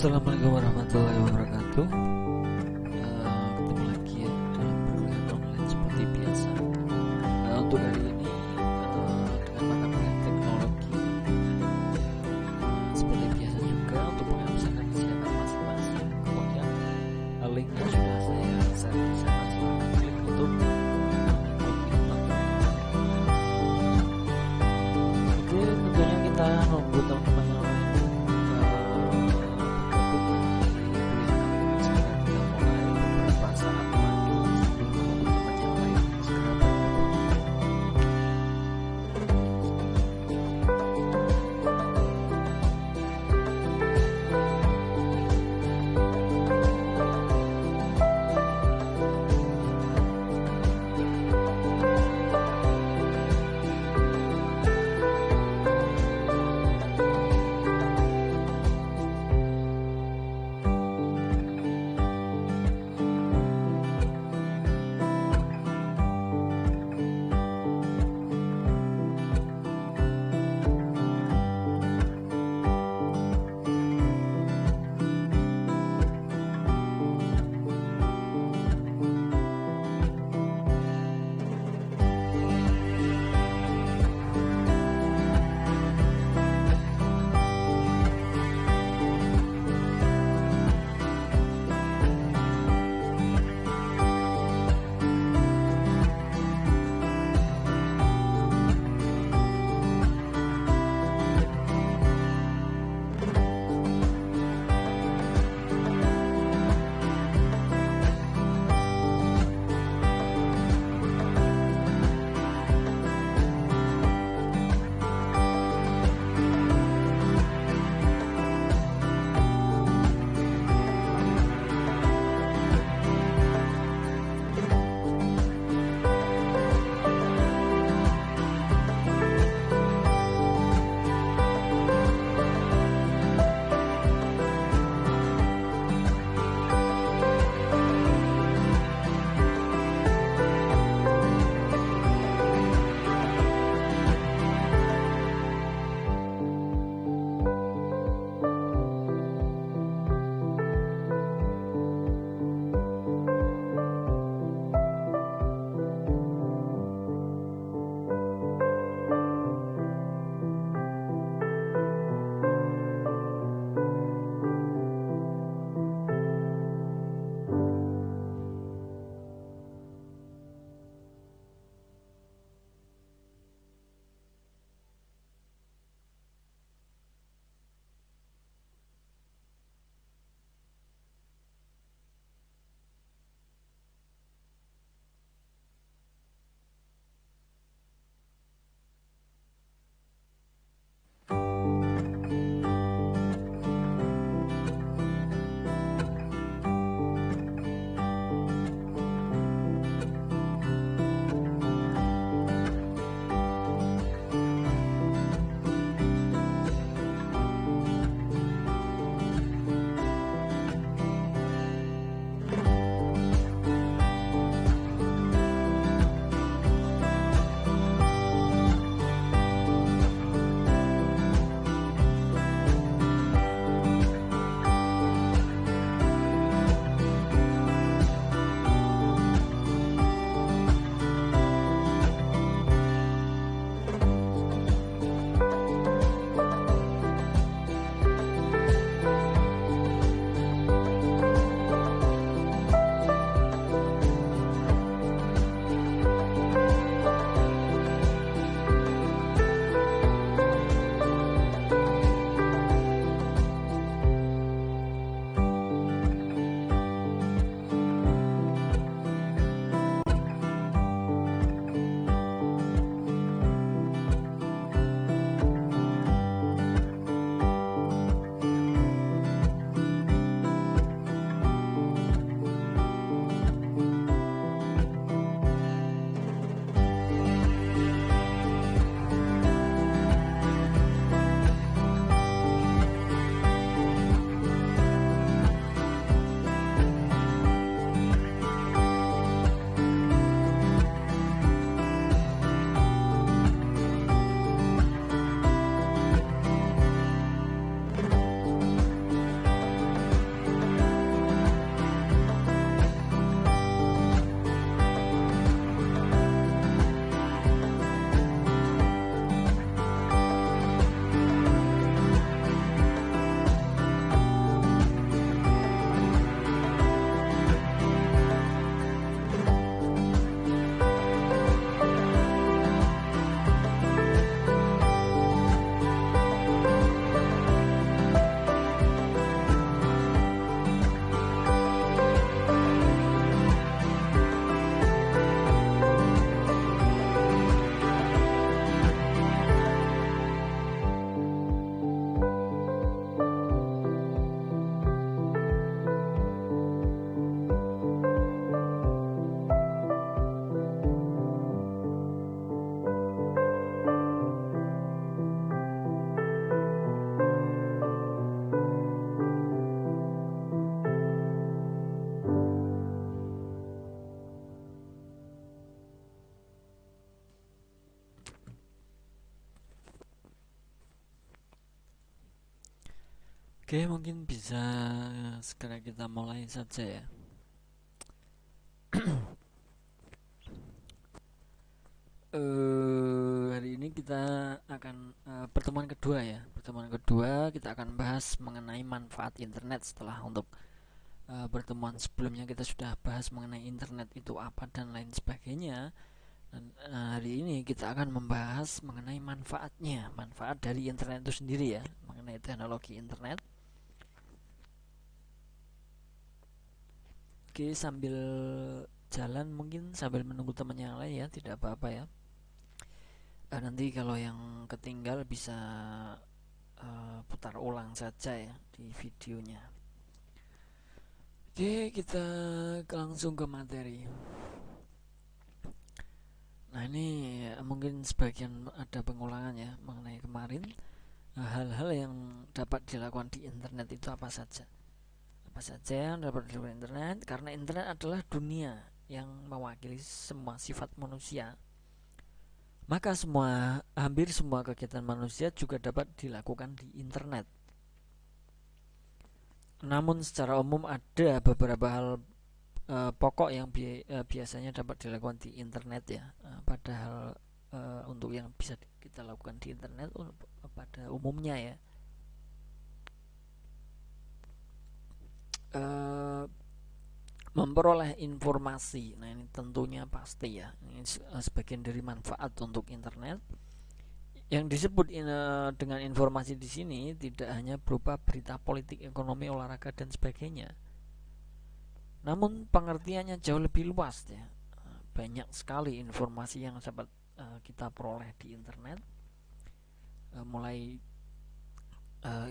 Assalamualaikum warahmatullahi wabarakatuh. Ketemu lagi ya dalam perkuliahan online seperti biasa. Untuk hari ini dengan mata kuliah teknologi, seperti biasa juga untuk pengambilan silakan masing-masing. Kemudian linknya sudah saya share di sana, silahkan klik untuk mengikuti. Oke, tentunya kita nunggu teman-teman yang lain Oke, mungkin bisa segera kita mulai saja ya. Hari ini kita akan pertemuan kedua ya. Pertemuan kedua kita akan bahas mengenai manfaat internet setelah untuk pertemuan sebelumnya kita sudah bahas mengenai internet itu apa dan lain sebagainya. Dan hari ini kita akan membahas mengenai manfaatnya, manfaat dari internet itu sendiri ya, mengenai teknologi internet. Oke, sambil jalan mungkin sambil menunggu teman yang lain ya, tidak apa-apa ya. Nanti kalau yang ketinggal bisa putar ulang saja ya di videonya. Oke, kita langsung ke materi. Nah, ini mungkin sebagian ada pengulangan ya mengenai kemarin. Hal-hal yang dapat dilakukan di internet itu apa saja? Apa saja yang dapat dilakukan internet? Karena internet adalah dunia yang mewakili semua sifat manusia. Maka hampir semua kegiatan manusia juga dapat dilakukan di internet. Namun secara umum ada beberapa hal pokok yang biasanya dapat dilakukan di internet ya. Padahal untuk yang bisa kita lakukan di internet pada umumnya ya. Memperoleh informasi. Nah, ini tentunya pasti ya. Ini sebagian dari manfaat untuk internet. Yang disebut dengan informasi di sini tidak hanya berupa berita politik, ekonomi, olahraga dan sebagainya. Namun pengertiannya jauh lebih luas ya. Banyak sekali informasi yang dapat kita peroleh di internet. Mulai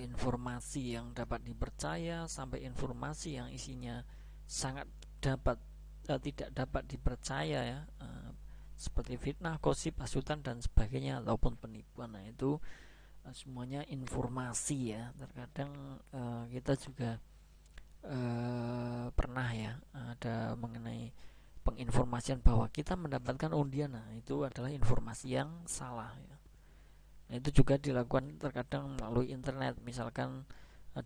informasi yang dapat dipercaya sampai informasi yang isinya sangat tidak dapat dipercaya ya, seperti fitnah, gosip, hasutan dan sebagainya ataupun penipuan. Nah, itu semuanya informasi ya. Terkadang kita juga pernah ya ada mengenai penginformasian bahwa kita mendapatkan undian. Nah, itu adalah informasi yang salah ya. Nah, itu juga dilakukan terkadang melalui internet, misalkan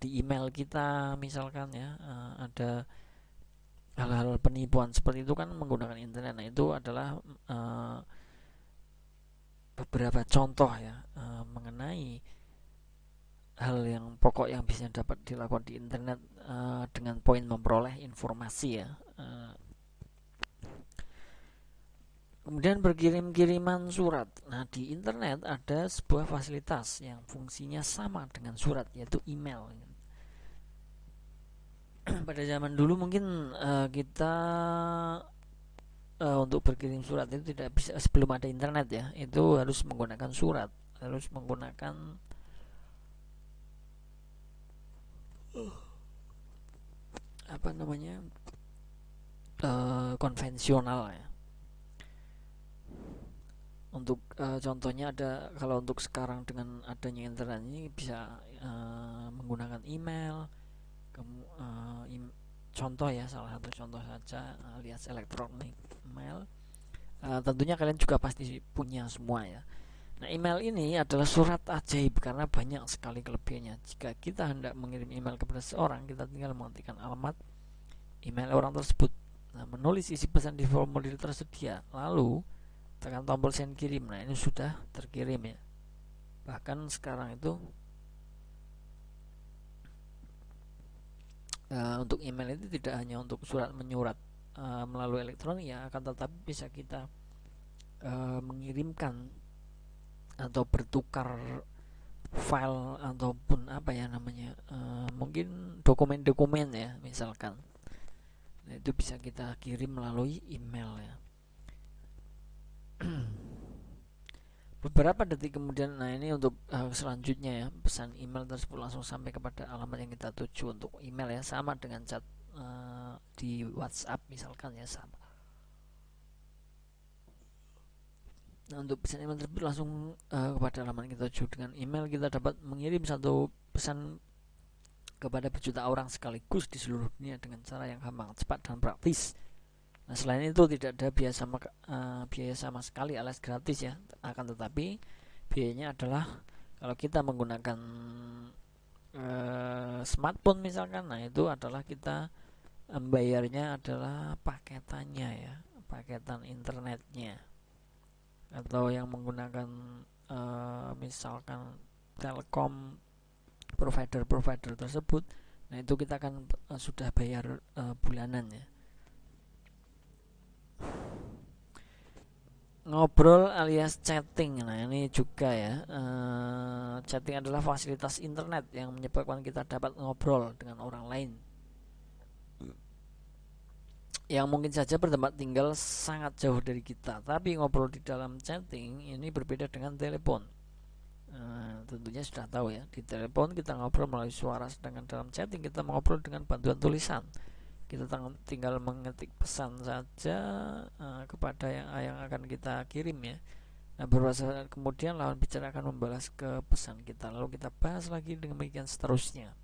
di email kita misalkan ya, ada hal-hal penipuan seperti itu kan menggunakan internet. Nah, itu adalah beberapa contoh ya mengenai hal yang pokok yang bisa dapat dilakukan di internet dengan poin memperoleh informasi ya. Kemudian berkirim-kiriman surat. Nah, di internet ada sebuah fasilitas yang fungsinya sama dengan surat, yaitu email. Pada zaman dulu mungkin kita untuk berkirim surat itu tidak bisa sebelum ada internet ya. Itu harus menggunakan surat, harus menggunakan apa namanya konvensional ya. Untuk contohnya ada, kalau untuk sekarang dengan adanya internet ini bisa menggunakan email. Contoh ya, salah satu contoh saja alias elektronik email. Tentunya kalian juga pasti punya semua ya. Nah, email ini adalah surat ajaib karena banyak sekali kelebihannya. Jika kita hendak mengirim email kepada seorang, kita tinggal mengetikkan alamat email orang tersebut, menulis isi pesan di formulir tersedia, lalu tekan tombol send kirim. Nah, ini sudah terkirim ya. Bahkan sekarang itu untuk email itu tidak hanya untuk surat menyurat melalui elektronik ya, akan tetapi bisa kita mengirimkan atau bertukar file ataupun apa ya namanya, mungkin dokumen-dokumen ya misalkan. Nah, itu bisa kita kirim melalui email ya. Beberapa detik kemudian, nah ini untuk selanjutnya ya, pesan email tersebut langsung sampai kepada alamat yang kita tuju. Untuk email ya sama dengan chat di WhatsApp misalkan ya, sama. Nah, untuk pesan email tersebut langsung kepada alamat yang kita tuju. Dengan email kita dapat mengirim satu pesan kepada berjuta orang sekaligus di seluruh dunia dengan cara yang gampang, cepat dan praktis. Nah, selain itu tidak ada biaya sama sekali alias gratis ya. Akan tetapi biayanya adalah kalau kita menggunakan smartphone misalkan. Nah, itu adalah kita bayarnya adalah paketannya ya, paketan internetnya. Atau yang menggunakan misalkan Telkom, provider tersebut, nah itu kita akan sudah bayar bulanan ya. Ngobrol alias chatting, nah ini juga ya, chatting adalah fasilitas internet yang menyebabkan kita dapat ngobrol dengan orang lain yang mungkin saja bertempat tinggal sangat jauh dari kita. Tapi ngobrol di dalam chatting ini berbeda dengan telepon. Tentunya sudah tahu ya, di telepon kita ngobrol melalui suara, sedangkan dalam chatting kita mengobrol dengan bantuan tulisan. Kita tinggal mengetik pesan saja kepada yang akan kita kirim ya. Nah, beberapa saat kemudian lawan bicara akan membalas ke pesan kita, lalu kita bahas lagi dengan demikian seterusnya.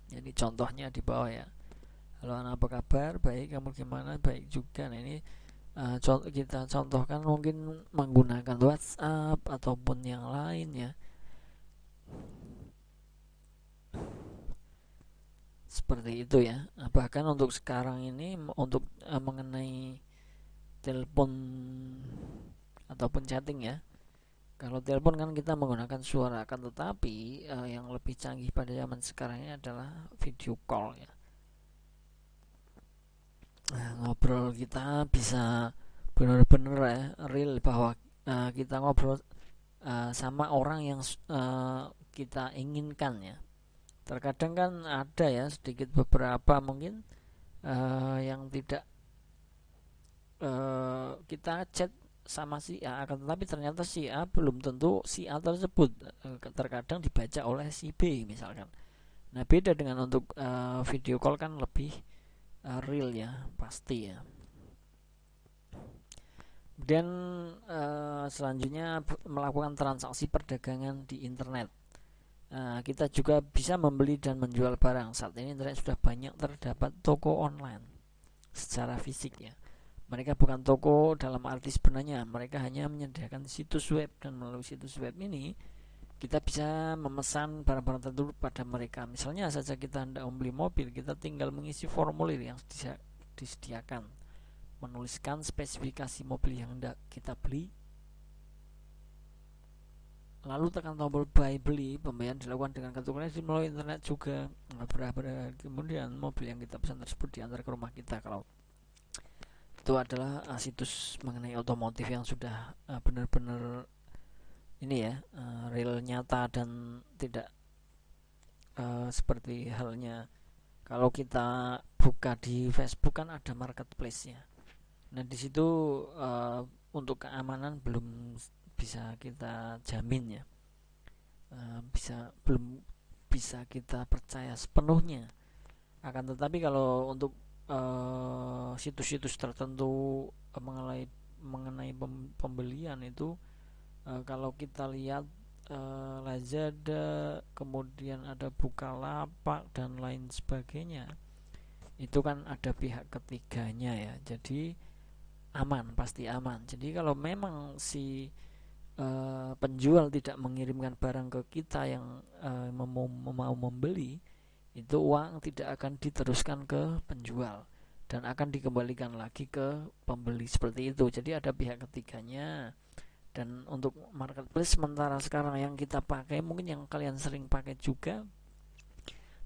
Jadi contohnya di bawah ya. Halo anak, apa kabar? Baik, kamu gimana? Baik juga. Nah, ini kita contohkan mungkin menggunakan WhatsApp ataupun yang lain ya. Seperti itu ya. Nah, bahkan untuk sekarang ini untuk mengenai telepon ataupun chatting ya. Kalau telepon kan kita menggunakan suara, akan tetapi yang lebih canggih pada zaman sekarang ini adalah video call ya. Nah, ngobrol kita bisa benar-benar ya real bahwa kita ngobrol sama orang yang kita inginkan ya. Terkadang kan ada ya sedikit beberapa mungkin yang tidak kita chat sama si A, akan tetapi ternyata si A belum tentu si A tersebut terkadang dibaca oleh si B misalkan. Nah, beda dengan untuk video call kan lebih real ya, pasti ya. Kemudian selanjutnya melakukan transaksi perdagangan di internet. Kita juga bisa membeli dan menjual barang. Saat ini internet sudah banyak terdapat toko online secara fisik ya. Mereka bukan toko dalam arti sebenarnya, mereka hanya menyediakan situs web, dan melalui situs web ini kita bisa memesan barang-barang tertentu pada mereka. Misalnya saja kita hendak membeli mobil, kita tinggal mengisi formulir yang disediakan, menuliskan spesifikasi mobil yang hendak kita beli, lalu tekan tombol buy beli. Pembayaran dilakukan dengan kartu kredit melalui internet juga. Kemudian mobil yang kita pesan tersebut diantar ke rumah kita. Kalau itu adalah situs mengenai otomotif yang sudah benar-benar ini ya, real, nyata, dan tidak seperti halnya kalau kita buka di Facebook kan ada marketplace-nya. Nah, di situ untuk keamanan belum bisa kita jamin ya, belum bisa kita percaya sepenuhnya. Akan tetapi kalau untuk situs-situs tertentu mengenai pembelian itu, kalau kita lihat Lazada, kemudian ada Bukalapak dan lain sebagainya, itu kan ada pihak ketiganya ya, jadi aman, pasti aman. Jadi kalau memang si penjual tidak mengirimkan barang ke kita yang mau membeli, itu uang tidak akan diteruskan ke penjual dan akan dikembalikan lagi ke pembeli, seperti itu. Jadi ada pihak ketiganya. Dan untuk marketplace sementara sekarang yang kita pakai, mungkin yang kalian sering pakai juga,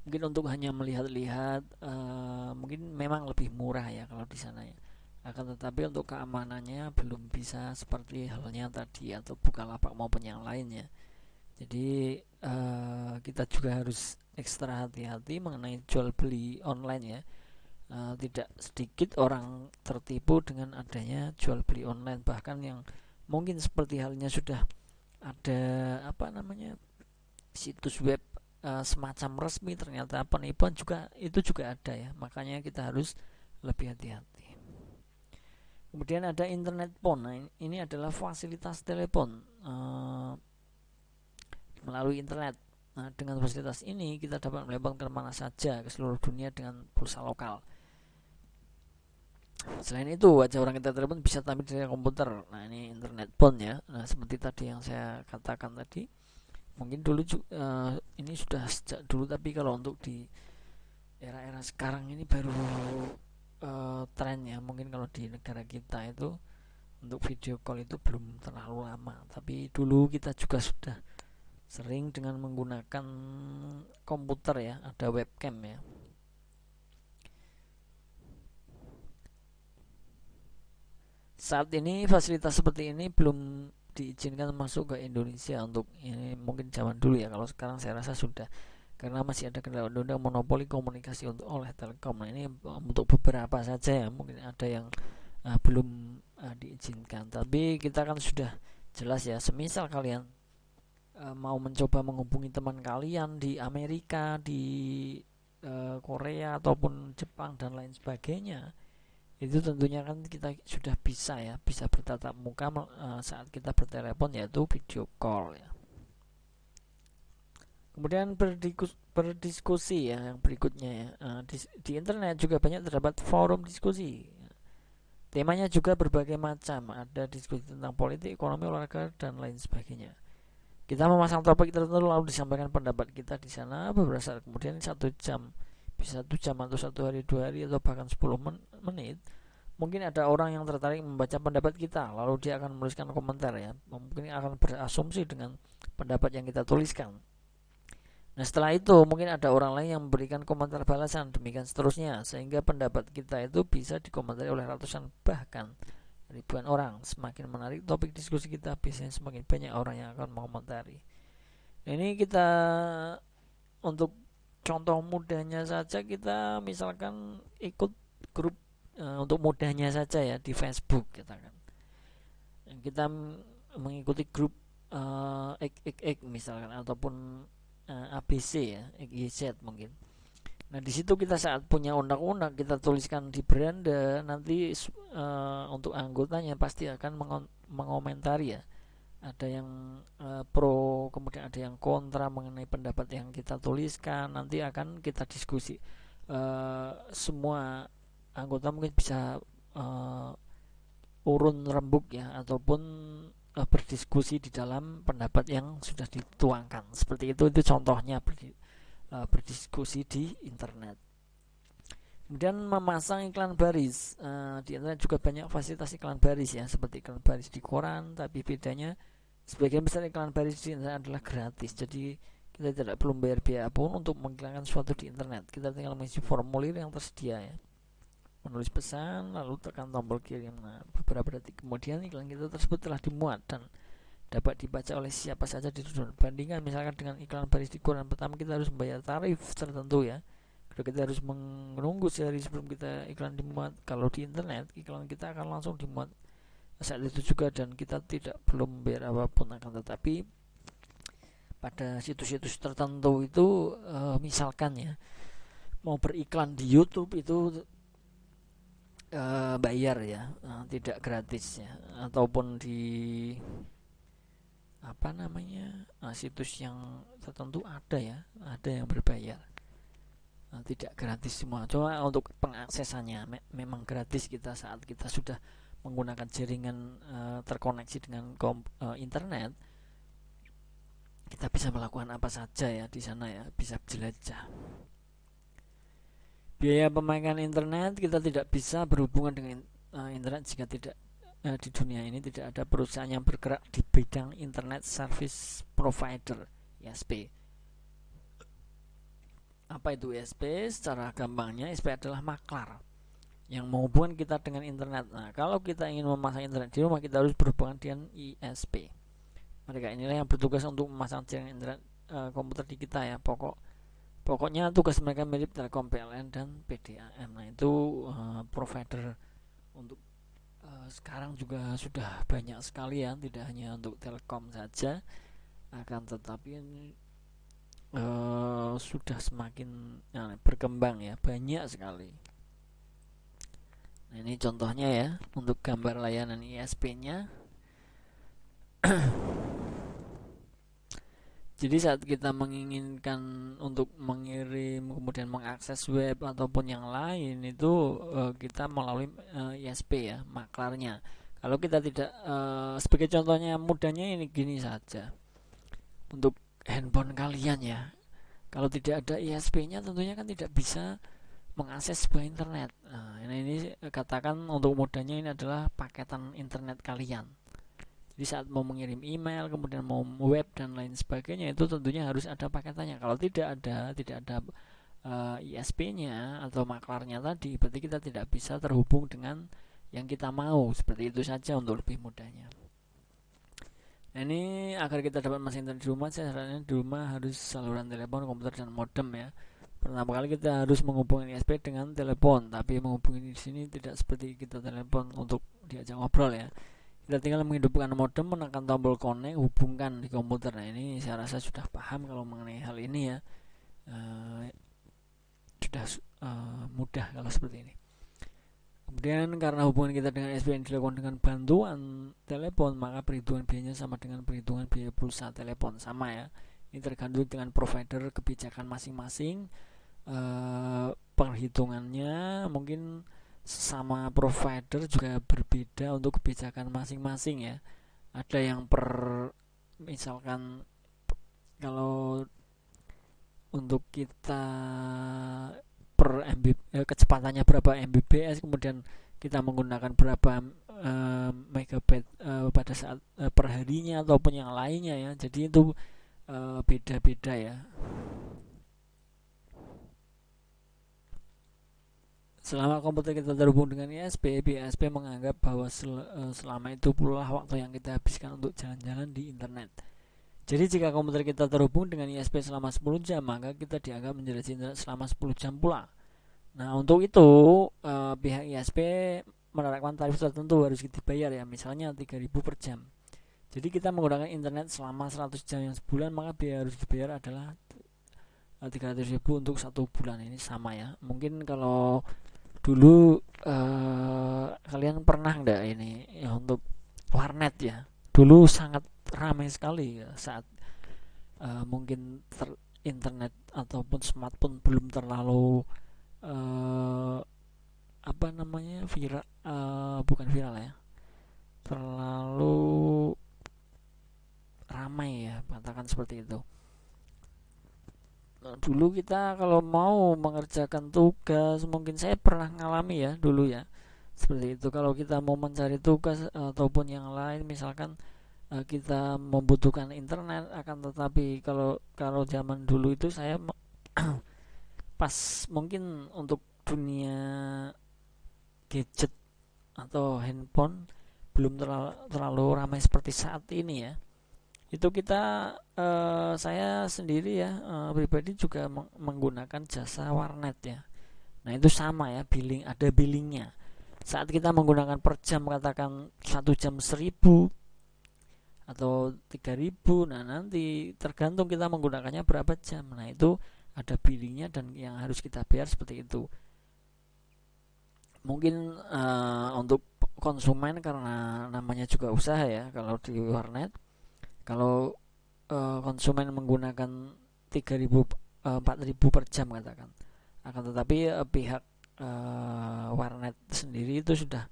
mungkin untuk hanya melihat-lihat, mungkin memang lebih murah ya kalau di sana ya. Akan tetapi untuk keamanannya belum bisa seperti halnya tadi atau Bukalapak maupun yang lainnya. Jadi kita juga harus ekstra hati-hati mengenai jual beli online ya. Tidak sedikit orang tertipu dengan adanya jual beli online, bahkan yang mungkin seperti halnya sudah ada situs web semacam resmi, ternyata penipuan juga ada ya. Makanya kita harus lebih hati-hati. Kemudian ada internet phone. Nah, ini adalah fasilitas telepon melalui internet. Nah, dengan fasilitas ini kita dapat melepon kemana saja ke seluruh dunia dengan pulsa lokal. Selain itu, wajah orang kita telepon bisa tampil di komputer. Nah, ini internet phone ya. Nah, seperti tadi yang saya katakan tadi, Mungkin dulu ini sudah sejak dulu, tapi kalau untuk di era-era sekarang ini baru trennya. Mungkin kalau di negara kita itu untuk video call itu belum terlalu lama, tapi dulu kita juga sudah sering dengan menggunakan komputer ya, ada webcam ya. Saat ini fasilitas seperti ini belum diizinkan masuk ke Indonesia untuk ini, mungkin zaman dulu ya. Kalau sekarang saya rasa sudah, karena masih ada undang-undang monopoli komunikasi oleh Telkom. Nah, ini untuk beberapa saja ya, mungkin ada yang belum diizinkan. Tapi kita kan sudah jelas ya, semisal kalian mau mencoba menghubungi teman kalian di Amerika, di Korea ataupun Jepang dan lain sebagainya, itu tentunya kan kita sudah bisa ya, bisa bertatap muka saat kita bertelepon, yaitu video call ya. Kemudian berdiskusi ya, yang berikutnya ya. Di internet juga banyak terdapat forum diskusi. Temanya juga berbagai macam, ada diskusi tentang politik, ekonomi, olahraga dan lain sebagainya. Kita memasang topik tertentu lalu disampaikan pendapat kita di sana beberapa saat kemudian. 1 jam, bisa 1 jam atau 1 hari, 2 hari, atau bahkan 10 menit. Mungkin ada orang yang tertarik membaca pendapat kita, lalu dia akan menuliskan komentar ya, mungkin akan berasumsi dengan pendapat yang kita tuliskan. Nah, setelah itu mungkin ada orang lain yang memberikan komentar balasan, demikian seterusnya, sehingga pendapat kita itu bisa dikomentari oleh ratusan bahkan ribuan orang. Semakin menarik topik diskusi kita, biasanya semakin banyak orang yang akan mengomentari. Nah, ini kita untuk contoh mudahnya saja, kita misalkan ikut grup untuk mudahnya saja ya di Facebook kita kan. Kita mengikuti grup X misalkan, ataupun ABC ya, XYZ mungkin. Nah, di situ kita saat punya undang-undang kita tuliskan di beranda, nanti untuk anggotanya pasti akan mengomentari ya. Ada yang pro, kemudian ada yang kontra mengenai pendapat yang kita tuliskan. Nanti akan kita diskusi. Semua anggota mungkin bisa urun rembuk ya, ataupun berdiskusi di dalam pendapat yang sudah dituangkan. Seperti itu contohnya berdiskusi di internet. Kemudian memasang iklan baris. Di internet juga banyak fasilitas iklan baris ya, seperti iklan baris di koran, tapi bedanya sebagian besar iklan baris di internet adalah gratis. Jadi kita tidak perlu bayar biaya pun untuk mengiklankan sesuatu di internet. Kita tinggal mengisi formulir yang tersedia ya, menulis pesan lalu tekan tombol kirim. Nah, beberapa detik kemudian iklan kita tersebut telah dimuat dan dapat dibaca oleh siapa saja di dunia. Bandingkan misalkan dengan iklan baris di koran, pertama kita harus membayar tarif tertentu ya, kedua kita harus menunggu sehari sebelum kita iklan dimuat. Kalau di internet iklan kita akan langsung dimuat saat itu juga, dan kita tidak perlu membayar apapun. Akan tetapi pada situs-situs tertentu itu misalkan ya, mau beriklan di YouTube itu bayar ya, tidak gratis ya, ataupun di situs yang tertentu ada ya, ada yang berbayar, tidak gratis semua. Cuma untuk pengaksesannya memang gratis kita saat kita sudah menggunakan jaringan terkoneksi dengan internet. Kita bisa melakukan apa saja ya di sana ya, bisa jelajah. Biaya pemakaian internet, kita tidak bisa berhubungan dengan internet jika tidak di dunia ini tidak ada perusahaan yang bergerak di bidang internet service provider, ISP. Apa itu ISP? Secara gampangnya ISP adalah maklar yang menghubungkan kita dengan internet. Nah, kalau kita ingin memasang internet di rumah, kita harus berhubungan dengan ISP. Mereka inilah yang bertugas untuk memasang jaringan internet komputer di kita ya. Pokoknya tugas mereka mirip Telkom, PLN, dan PDAM. Nah, itu provider untuk sekarang juga sudah banyak sekali ya, tidak hanya untuk Telkom saja, akan tetapi sudah semakin berkembang ya, banyak sekali. Nah, ini contohnya ya untuk gambar layanan ISP-nya. Jadi saat kita menginginkan untuk mengirim kemudian mengakses web ataupun yang lain itu kita melalui ISP ya, maklarnya. Kalau kita tidak sebagai contohnya mudahnya ini gini saja. Untuk handphone kalian ya. Kalau tidak ada ISP-nya tentunya kan tidak bisa mengakses sebuah internet. Nah, ini katakan untuk mudahnya ini adalah paketan internet kalian. Jadi saat mau mengirim email, kemudian mau web dan lain sebagainya itu tentunya harus ada paketannya. Kalau tidak ada ISP-nya atau maklarnya tadi, berarti kita tidak bisa terhubung dengan yang kita mau. Seperti itu saja untuk lebih mudahnya. Nah, ini agar kita dapat masuk internet di rumah, saya sarankan di rumah harus saluran telepon, komputer, dan modem ya. Pertama kali kita harus menghubungi ISP dengan telepon, tapi menghubungi di sini tidak seperti kita telepon untuk diajak ngobrol ya. Kita tinggal menghidupkan modem, menekan tombol connect, hubungkan di komputer. Nah, ini saya rasa sudah paham kalau mengenai hal ini ya. Sudah mudah kalau seperti ini. Kemudian karena hubungan kita dengan ISP dilakukan dengan bantuan telepon, maka perhitungan biayanya sama dengan perhitungan biaya pulsa telepon, sama ya. Ini tergantung dengan provider kebijakan masing-masing. Perhitungannya mungkin sama provider juga berbeda untuk kebijakan masing-masing ya. Ada yang misalkan kalau untuk kita per MB, kecepatannya berapa Mbps, kemudian kita menggunakan berapa megabyte pada saat perharinya ataupun yang lainnya ya. Jadi itu beda-beda ya. Selama komputer kita terhubung dengan ISP, menganggap bahwa selama itu pula waktu yang kita habiskan untuk jalan-jalan di internet. Jadi jika komputer kita terhubung dengan ISP selama 10 jam, maka kita dianggap menjelajahi internet selama 10 jam pula. Nah, untuk itu pihak ISP menerapkan tarif tertentu harus dibayar ya, misalnya 3.000 per jam. Jadi kita menggunakan internet selama 100 jam yang sebulan, maka biaya harus dibayar adalah 300.000 untuk 1 bulan. Ini sama ya. Mungkin kalau dulu kalian pernah enggak ini ya, untuk warnet ya. Dulu sangat ramai sekali ya, saat mungkin internet ataupun smartphone belum terlalu apa namanya viral, bukan viral ya, terlalu ramai ya, katakan seperti itu. Nah, dulu kita kalau mau mengerjakan tugas, mungkin saya pernah ngalami ya dulu ya, seperti itu. Kalau kita mau mencari tugas ataupun yang lain, misalkan kita membutuhkan internet, akan tetapi kalau kalau zaman dulu itu saya pas mungkin untuk dunia gadget atau handphone belum terlalu ramai seperti saat ini ya. Itu kita saya sendiri ya pribadi juga menggunakan jasa warnet ya. Nah, itu sama ya, ada billingnya. Saat kita menggunakan per jam, katakan 1 jam 1.000 atau 3.000, nah nanti tergantung kita menggunakannya berapa jam. Nah, itu ada billingnya dan yang harus kita bayar seperti itu. Mungkin untuk konsumen, karena namanya juga usaha ya, kalau di warnet, kalau konsumen menggunakan 3.000 4.000 per jam katakan, akan tetapi pihak warnet sendiri itu sudah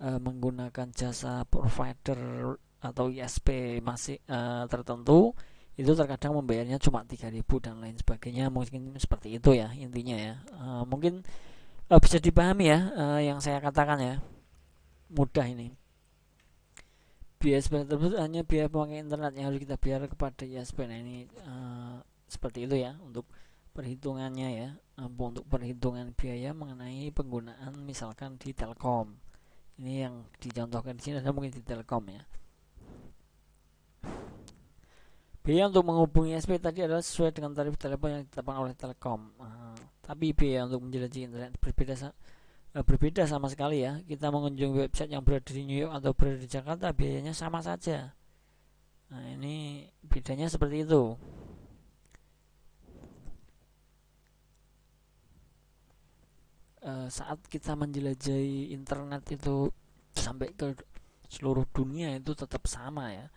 menggunakan jasa provider atau ISP masih tertentu, itu terkadang membayarnya cuma 3.000 dan lain sebagainya. Mungkin seperti itu ya intinya ya. Mungkin bisa dipahami ya yang saya katakan ya, mudah ini. Biaya sebanyak tersebut hanya biaya pemakai internet yang harus kita bayar kepada ISP. Nah, ini seperti itu ya untuk perhitungannya ya. Untuk perhitungan biaya mengenai penggunaan misalkan di Telkom. Ini yang dicontohkan di sini ada mungkin di Telkom ya. Biaya untuk menghubungi ISP tadi adalah sesuai dengan tarif telepon yang ditetapkan oleh Telkom. Tapi biaya untuk menjelajahi internet berbeda sama sekali ya. Kita mengunjungi website yang berada di New York atau berada di Jakarta, biayanya sama saja. Nah, ini bedanya seperti itu. Saat kita menjelajahi internet itu sampai ke seluruh dunia, itu tetap sama ya,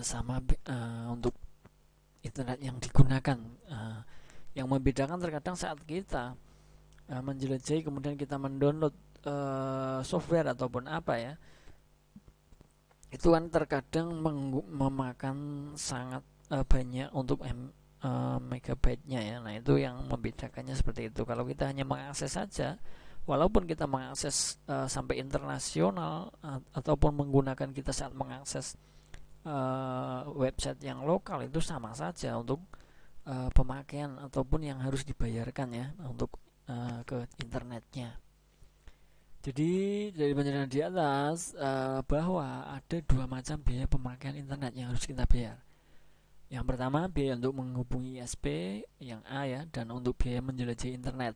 sama untuk internet yang digunakan. Yang membedakan terkadang saat kita menjelajahi kemudian kita mendownload software ataupun apa ya, itu kan terkadang memakan sangat banyak untuk megabyte-nya ya. Nah, itu yang membedakannya seperti itu. Kalau kita hanya mengakses saja, walaupun kita mengakses sampai internasional ataupun menggunakan kita saat mengakses website yang lokal, itu sama saja untuk pemakaian ataupun yang harus dibayarkan ya untuk ke internetnya. Jadi dari penjelasan di atas bahwa ada dua macam biaya pemakaian internet yang harus kita bayar. Yang pertama biaya untuk menghubungi ISP yang A ya, dan untuk biaya menjelajahi internet.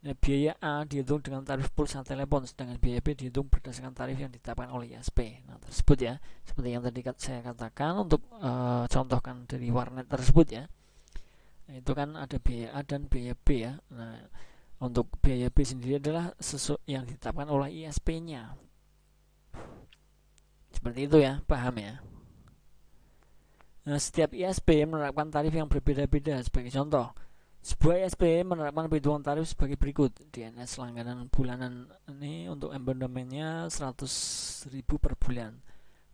Nah, biaya A dihitung dengan tarif pulsa telepon, sedangkan biaya B dihitung berdasarkan tarif yang ditetapkan oleh ISP. Nah, tersebut ya, seperti yang tadi saya katakan untuk contohkan dari warnet tersebut ya. Nah, itu kan ada biaya A dan biaya B ya. Nah, untuk biaya B sendiri adalah sesuatu yang ditetapkan oleh ISP-nya. Seperti itu ya, paham ya? Nah, setiap ISP menerapkan tarif yang berbeda-beda. Sebagai contoh, sebuah ISP menerapkan perhitungan tarif sebagai berikut. DNS langganan bulanan ini untuk abonnemennya 100.000 per bulan.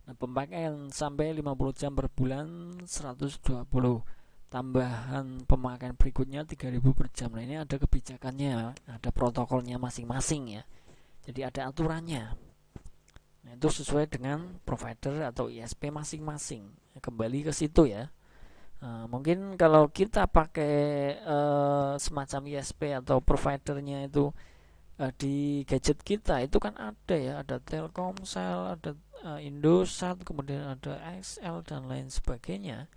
Nah, pemakaian sampai 50 jam per bulan 120. Tambahan pemakaian berikutnya 3.000 per jam. Nah, ini ada kebijakannya, ada protokolnya masing-masing ya. Jadi ada aturannya. Nah, itu sesuai dengan provider atau ISP masing-masing. Kembali ke situ ya. Mungkin kalau kita pakai semacam ISP atau providernya itu di gadget kita, itu kan ada ya, ada Telkomsel, ada Indosat, kemudian ada XL dan lain sebagainya.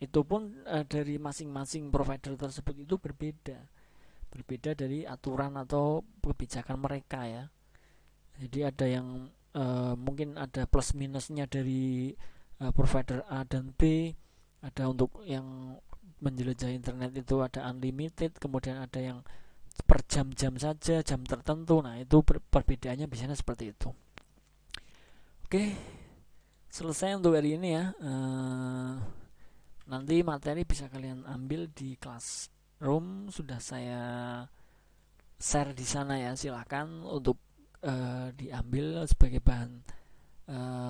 Itu pun dari masing-masing provider tersebut itu berbeda dari aturan atau kebijakan mereka ya. Jadi ada yang mungkin ada plus minusnya dari provider A dan B. Ada untuk yang menjelajahi internet itu ada unlimited, kemudian ada yang per jam-jam saja, jam tertentu. Nah, itu perbedaannya biasanya seperti itu. Oke, selesai untuk hari ini ya. Nanti materi bisa kalian ambil di Classroom, sudah saya share di sana ya. Silahkan untuk diambil sebagai bahan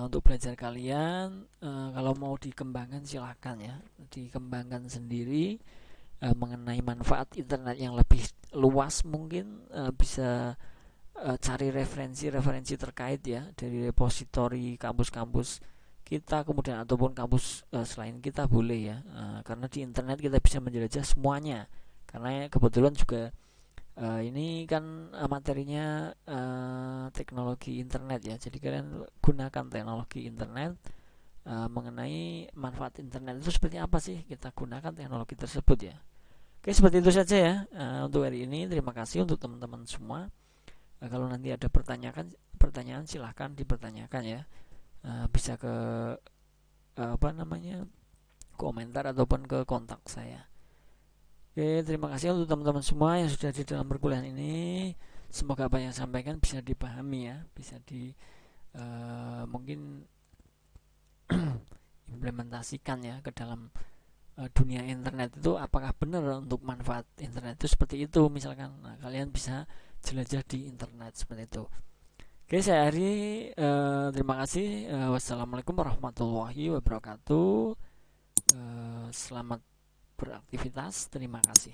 untuk belajar kalian. Kalau mau dikembangkan silahkan ya, dikembangkan sendiri mengenai manfaat internet yang lebih luas. Mungkin bisa cari referensi-referensi terkait ya dari repositori kampus-kampus kita, kemudian ataupun kampus selain kita boleh ya, karena di internet kita bisa menjelajah semuanya. Karena kebetulan juga ini kan materinya teknologi internet ya, jadi kalian gunakan teknologi internet. Mengenai manfaat internet itu seperti apa sih, kita gunakan teknologi tersebut ya. Oke, seperti itu saja ya untuk hari ini. Terima kasih untuk teman-teman semua. Kalau nanti ada pertanyaan silahkan dipertanyakan ya. Bisa ke komentar ataupun ke kontak saya. Oke, terima kasih untuk teman-teman semua yang sudah di dalam perkuliahan ini. Semoga apa yang sampaikan bisa dipahami ya, bisa mungkin implementasikan ya ke dalam dunia internet itu. Apakah benar untuk manfaat internet itu seperti itu misalkan. Nah, kalian bisa jelajah di internet seperti itu. Oke, saya Ari, terima kasih. Wassalamualaikum warahmatullahi wabarakatuh. Selamat beraktivitas. Terima kasih.